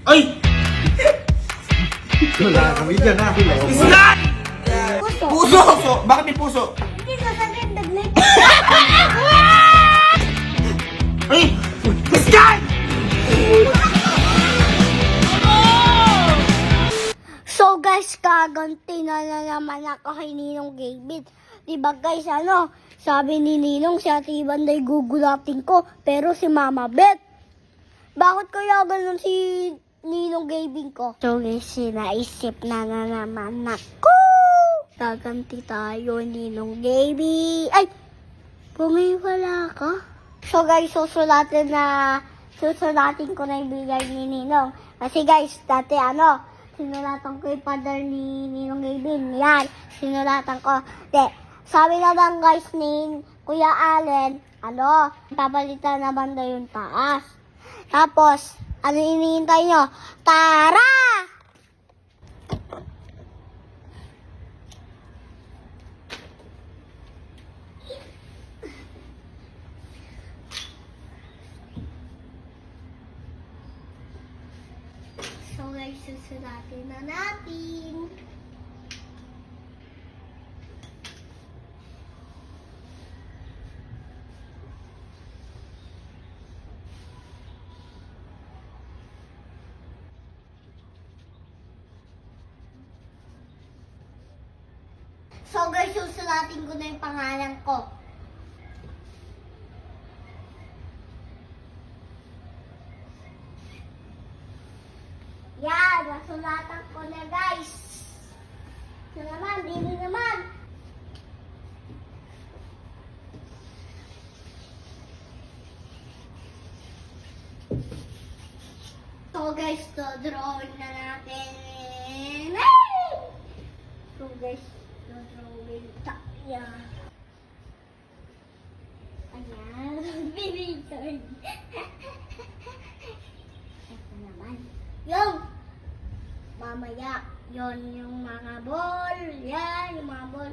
Ay! Wala kami dyan na. Islan! Puso. Puso! Bakit may puso? Hindi sasabihin, daglit. Ay! Islan! So guys, kaganti na naman ako kay Ninong David. Diba guys, sabi ni Ninong si Ate Ibanday gugulatin ko, pero si Mama Beth. Bakit kaya ganun si Ninong David ko? So guys, sinaisip na naman ako. Kaganti tayo, Ninong David. Ay! Pumipala ka? So guys, susulatin ko na yung bigay ni Ninong. Kasi guys, dati sinulatan ko yung father ni Ninong Gavin. Yan, sinulatan ko. Sabi naman guys ni Kuya Allen, papalitan naman daw yung taas. Tapos, ano iniintay nyo? Tara! So guys, susulatin na natin. So guys, susulatin ko na yung pangalan ko. Yan, nasulatan ko na guys. Ito naman, dito naman. So guys, to drawing na natin. Ay! So guys, to drawing tayo. Ayan, binigyan. Ito naman. Yung mamaya, yon yung mga ball. Yan, yung mga ball.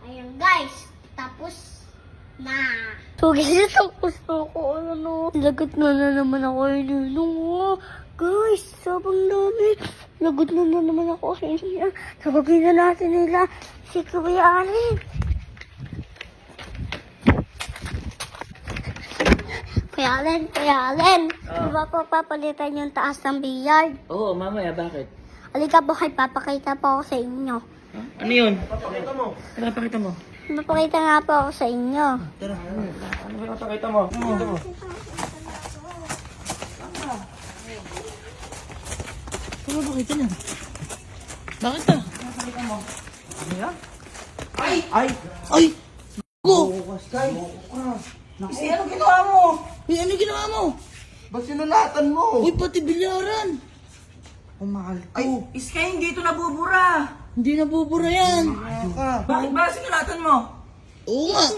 Ayan guys, tapos na. So guys, tapos na ako. Lagot na naman ako yun. Guys, sabang dami. Lagot na naman ako sa inyo. Sabagin na natin nila si Kuya Allen. Kuya Allen. Diba po papalitan yung taas ng billiard? Oo, mamaya, bakit? Halika po kay papakita po ako sa inyo. Ano yun? Papakita mo. Ano papakita mo? Papakita nga po ako sa inyo. Tara, ano papakita mo? Papakita mo. Ano papakita niya? Bakit ka? Papakita mo. Ano yan? Ay! Ay! Ay! Go! Kay! Kasi ano ginawa mo? Uy, ano ginawa mo? Ba't sinulatan mo? Uy, pati bilyaran. Ang mahal ko. Ay, Iskay, hindi ito nabubura. Hindi nabubura yan. Bakit ba sinulatan mo? Oo nga.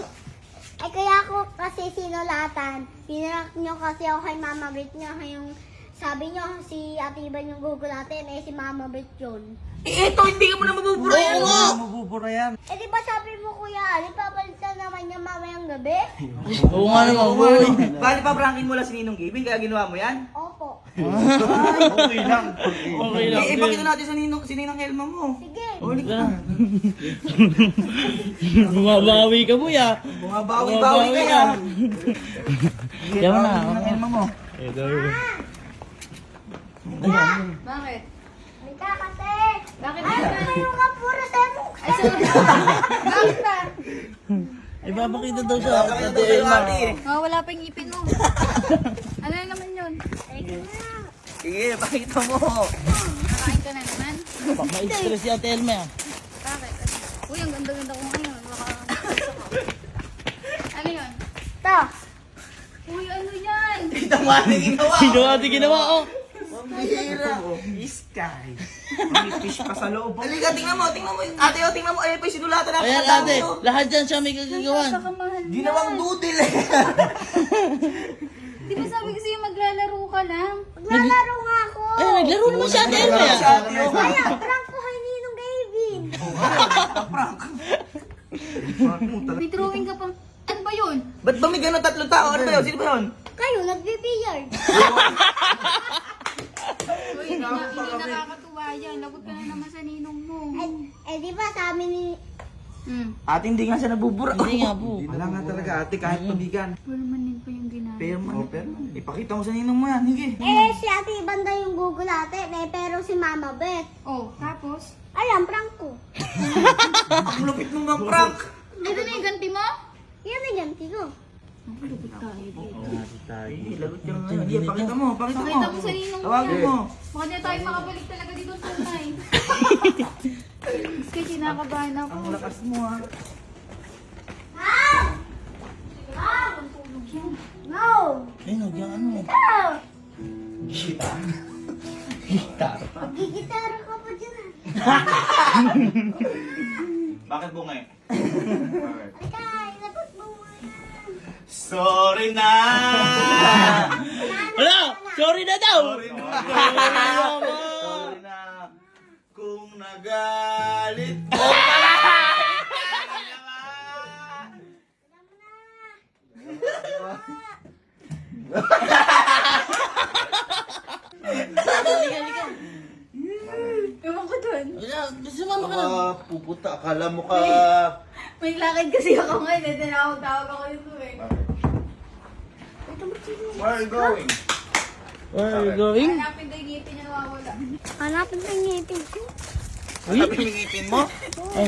Ay kaya ako kasi sinulatan. Pinarak nyo kasi ako kay Mama Brit nyo. Yung sabi nyo si Ate Iban yung gugulatin, si Mama Brit yun. Ito, hindi ka mo na mabubura yan. Oo nga. Mabubura yan. Di ba sabi mo Kuya, papalitan naman niya mamayang gabi? Oo nga naman, boy. Bali pa prankin mo lang si Ninong Gavin, kaya ginawa mo yan? Opo. Okay lang. Okay lang. Ipakita natin sa Ninang Elma mo. Sige. Ulit ka. Bumabawi ka mo ya. Bumabawi-bawi ka yan. Yan na. Ninang Elma mo. Bakit? Halika kasi. Bakit Ay, kayo ka puro sa mukha. Bakit ba? Ay, papakita daw sa Ate Elma. Oh, wala pa yung ngipin mo. Ano na naman yun? Sige, pakita mo. Nakain ka na naman. Ma-stress si Ate Elma yan. Bakit? Uy, ang ganda-ganda ko ngayon. Baka... Ano yun? Ito. Uy, ano yan? Kita mo ano ginawa. Ginawa, oh. Pambihira. Iskay. May fish pa sa loob. Halika, tingnan mo. Ate, tingnan mo. Ayun pa yung sinulatan natin. Ayan, ate. Lahat dyan siya may gagagawan. Napakamahal yan. Ginawang doodle eh. Di ba sabi kasi yung maglalaro ka lang? Maglalaro nga ako. Ay, naglaro naman si Ate Elma yan. Kaya, prank ko kay Ninong Gavin. May drawing ka pang... Ano ba yun? Ba't ba may gano'n tatlong tao? Ano ba yun? Sino ba yun? Kayo, nagbe-billiard. Uy, hindi nakakatuwa yan. Lagot ka na naman sa ninong mo. Di ba sabi ni... Ate, hindi nga siya nabubura. Hindi nga po. Wala nga talaga ate, kahit pabigan. Permanent pa yung ginagawa. Perman. Ipakita mo sa ninong mo yan. Sige. Si Ate Banda yung gugulatin, pero si Mama Beth. Oh, tapos? Alam, prank ko. Ang lupit mo bang prank? Ito na yung ganti mo? Yan ang ganti ko. Ay, lagot ka ngayon. Hindi, pakita mo. Pakita mo. Pakita mo sa ninong mo. Tawagin mo. Baka na tayo makabalik talaga dito sa tunay. Kasi kinakabahan ako. Ang lakas mo ha. No! Ay, nagyan ano. No! Gitar. Gitar. Magigitara ka pa dyan Bakit bungay? Halika, ilabot mo muna. Sorry na! Wala! Sorry na daw! Sorry na! Kung nagalit ko Ewan ko dun. Wala, sumama ka na. puputa, akala mo ka... May lakad kasi ako ngayon. Eh, tinawag-tawag ako dito eh. Where are you going? Where are you going? Hanapin ko yung ngipin niya nawawala. Hanapin ko yung ngipin ko. Sabi yung ngipin mo?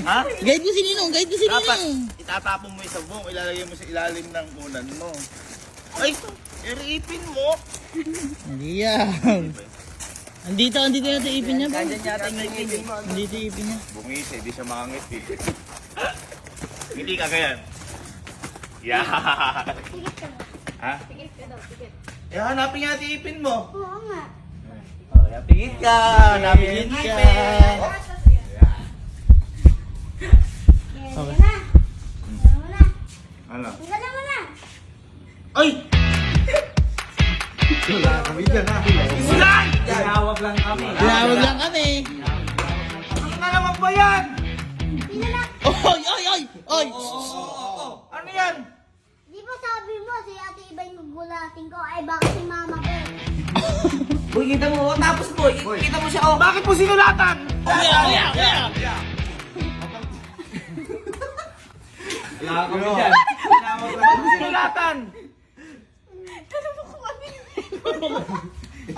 Ha? Guide ko si Ninong, guide ko si Dapat Ninong. itatapon mo yung sabong, ilalagay mo sa ilalim ng unan mo. Ay! Iriipin mo! Hindi yan. Andito natin ipin niya. Ganyan yata yung ipin. Andito yung ipin niya. Bungis eh, di siya makangiti. Hindi ka ganyan. Yeah! Tigit ka ba? Ha? Tikit ka daw, tikit. Eh, hanapin nga yung ipin mo. Oo nga. Oh, napingit ka. Napingit ka. Yan, Okay. yan na. Yan mo na. Ano? Ang ganda mo na. Ay! Dạ, Ilan! Tinawag lang kami. Ano na naman ba yan? Pinala. Oy, oy, oy! Oy! Ano yan? Di ba sabi mo si Ate Iba yung gugulatin ko? Ay baka si Mama Beth. Uy, kita mo. Tapos boy, kita mo siya. Oh, Bakit mo sinulatan? kuya. Wala kami dyan. Bakit mo sinulatan?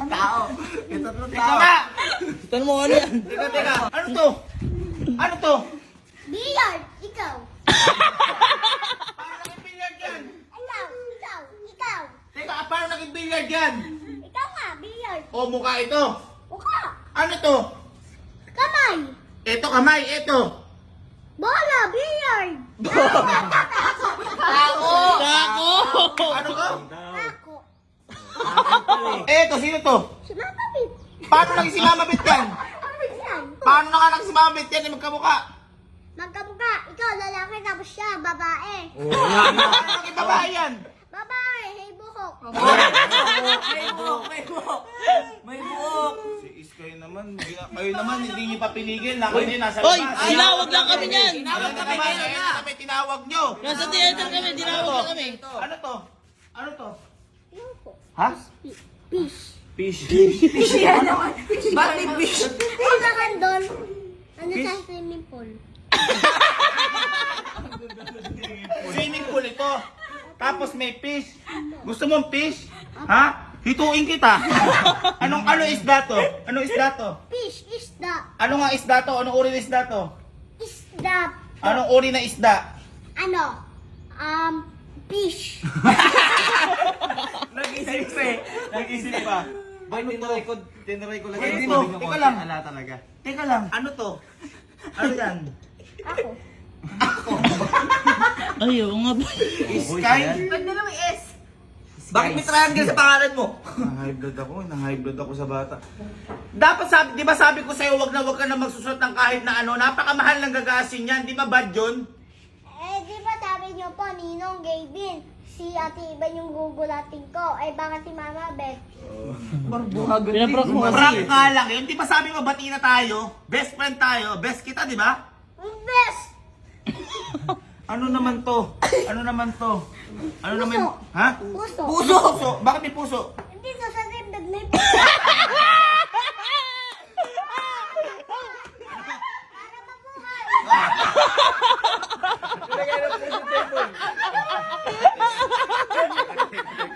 Tao. Ito Ikaw nga! Tanong mo ano yan? Teka. Ano to? Ano to? Billiard, ikaw. Paano naging billiard yan? Ikaw. Teka, paano naging billiard yan? Ikaw nga, billiard. O, mukha ito. Uka. Ano to? Kamay. Ito kamay, ito. Bola, billiard. Tako! Ano to? Ako. Ito, sino to? Si Mama Beth. Paano naging si Mama Beth yan? Ano ba yan? Paano na nga naging si Mama Beth yan? Yung magkamukha. Magkamukha. Ikaw, lalaki, tapos siya, babae. Paano naging babae yan? Babae, hey buhok. May buhok! Si Iskay naman, kayo naman, hindi niyo papiligil. Ako hindi nasa Oy, labas. tinawag lang kami niyan! Tinawag kami, kami tinawag nyo. Nasa theater kami, tinawag lang kami. Ano to? Ano to? Ayun po. Ha? Fish. Fish. Bakit fish? Ay, nakan doon. Ano sa swimming pool? Swimming pool ito. Tapos may fish. Gusto mong fish? Ha? Hituin kita. Ano isda to? Anong isda to? Fish, isda. Ano nga isda to? Anong uri ng isda to? Isda. Anong uri na isda? Ano? Fish. Nag-isip eh. Nag-isip pa. Boy, tinry ko lang. Pwede mo. Teka lang. Ala talaga. Teka lang. Ano to? Ano yan? Ako. Ay, oo nga ba? Sky? Ba't na naman S? Bakit may triangle sa pangalan mo? Na-high blood ako sa bata. Dapat sabi, di ba sabi ko sa'yo, wag ka na magsusuot ng kahit na ano, napakamahal ng gagasin yan, di ba bad yun? Di ba sabi niyo po, Ninong Gavin, si Ate Iba yung gugulatin ko. Ay, baka si Mama Beth. Pinaprank mo Prank kasi. nga lang yun, di ba sabi mo bati na tayo, best friend tayo, best kita, di ba? Best! Ano naman to? Ano naman to? Ano naman? Ha? Puso. Puso! Bakit may puso? Hindi sa dibdib may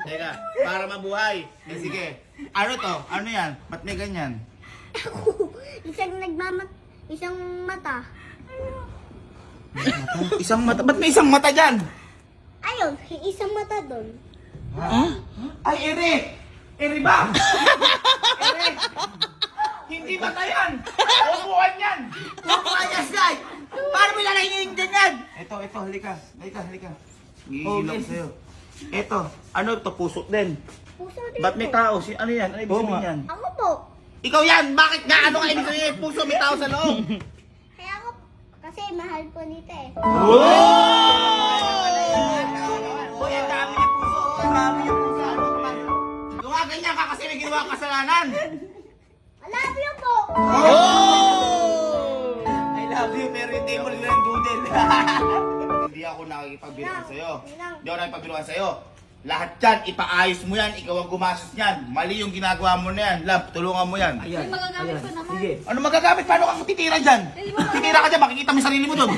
Teka, para mabuhay. Eh sige. Ano to? Ano yan? Ba't may ganyan? Isang mata. Isang mata. Ba't may isang mata dyan? Ayun, isang mata doon. Ay, ere! Ere ba? Ere! Hindi mata yan! Upuan yan! Upuan yan, Sky! Paano mo lalaking ganyan? Ito, halika. Halika. Hihilap sa'yo. Ito, ano ito? Puso din. Puso din. Ba't may tao? Ano yan? Ano ibig sabihin yan? Ako po. Ikaw yan! Bakit nga? Ano ka ibig sabihin? Puso, may tao sa loob! Kaya ako, kasi mahal po nito eh. Uy, ang dami niya puso! Ang dami niya puso! Gumaganyan ka kasi may ginawa kang kasalanan! I love you po. I love you, pero hindi mo rin ang doodle. Hindi ako nakikipagbiruan sa'yo. Hindi ako nakikipagbiruan sa'yo. Lahat yan, ipaayos mo yan. Ikaw ang gumastos yan. Mali yung ginagawa mo na yan. Love, tulungan mo yan. May magagamit ko naman. Ano magagamit? Paano ka titira dyan? Titira ka dyan, makikita mo yung sarili mo doon.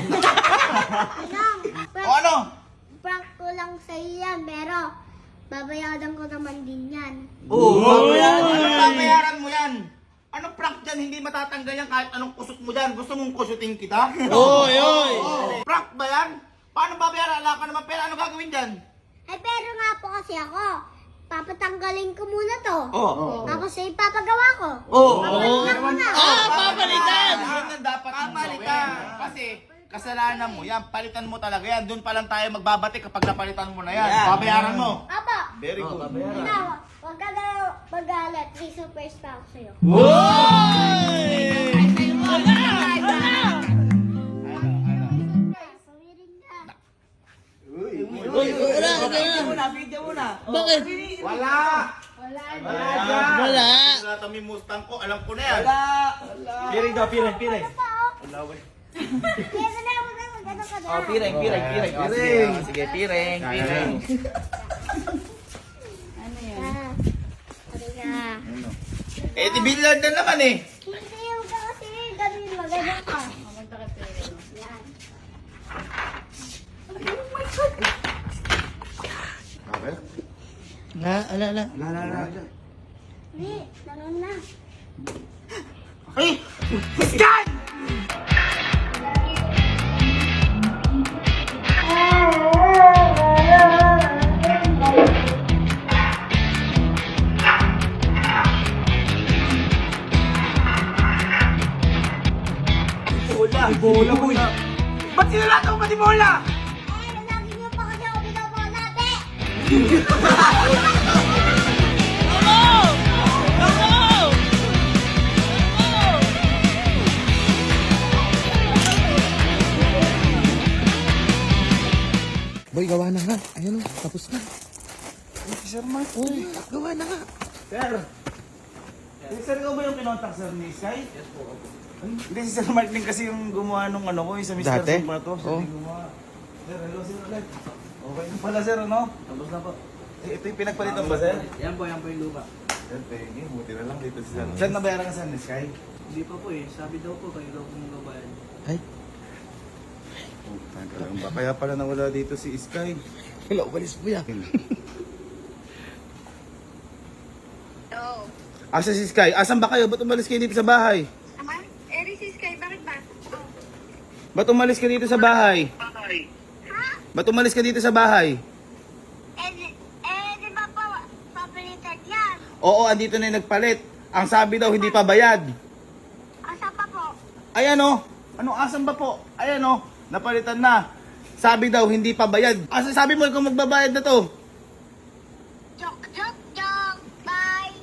Inang, O ano? prank ko lang sa yan, pero babayaran ko naman din yan. Oo, anong babayaran mo yan? Anong prank dyan? Hindi matatanggal yan kahit anong kusot mo dyan. Gusto mong kusutin kita? Oy! Prank ba yan? Paano babayaran? Ala ka naman pera. Ano gagawin dyan? Ay, pero nga po kasi ako, papatanggalin ko muna to. Oo. Tapos ay papagawa ko. Oo. Papalitan ko na. Papalitan! Yun ang dapat mong gawin. Kasi kasalanan mo yan. Palitan mo talaga yan. Doon pa lang tayo magbabati kapag napalitan mo na yan. Babayaran mo. Apa, Very good. Inang, huwag ka na magalit. May surprise pa ako sa'yo. Sawirin ka. Bakit? Wala! Wala. Wala kami Mustang ko. Alam ko na yan. Piring daw, piring. Kaya na ako na magano ka na. Piring. Sige, piring. Ano yun? Ah, sabi ka. Eh, di billiard na naman eh. Hindi yung ka kasi gawin magano ka. Magpunta ka pero. Yan. Ala. Hindi, nanon na. Ay! Scan! Bola mo yun. Ba't sinalata mo pati bola? Ay, lagi niyo pa kasi ako binabolate. Boy, gawa na nga. Ayan o, tapos na. Sir Mark. Uy, gawa na nga. Sir. Sir, ikaw ba yung pinontak sir ni Sky? Yes po. Hindi, si Sir Mark din kasi yung gumawa nung ano ko, yung sa Mr. Dati? Super to. Siya Oo. yung gumawa. Sir, hello sir ulit. Okay na pala sir, ano? Tapos na po. Eh, ito yung pinagpalitan ba sir? Yan po yung lupa. Sir, thank you. Buti na lang dito si Sir. Sir, nabayaran ka sir ni Sky? Hindi pa po eh. Sabi daw po, kayo daw pong gabayan. Ay, Ba, kaya pala nawala dito si Sky. wala, umalis mo yan. Asa si Sky? Asan ba kayo? Ba't umalis kayo dito sa bahay? Naman, Eri si Sky, bakit ba? Ba't umalis ka dito sa bahay? Ba't umalis ka dito sa bahay? Di ba po, papalitan yan? Oo, andito na yung nagpalit. Ang sabi daw, hindi pa bayad. Asa pa po? Ayan o. Anong asan ba po? Ayan o. Napalitan na. Sabi daw, hindi pa bayad. Asa sabi mo kung magbabayad na to? Joke. Bye.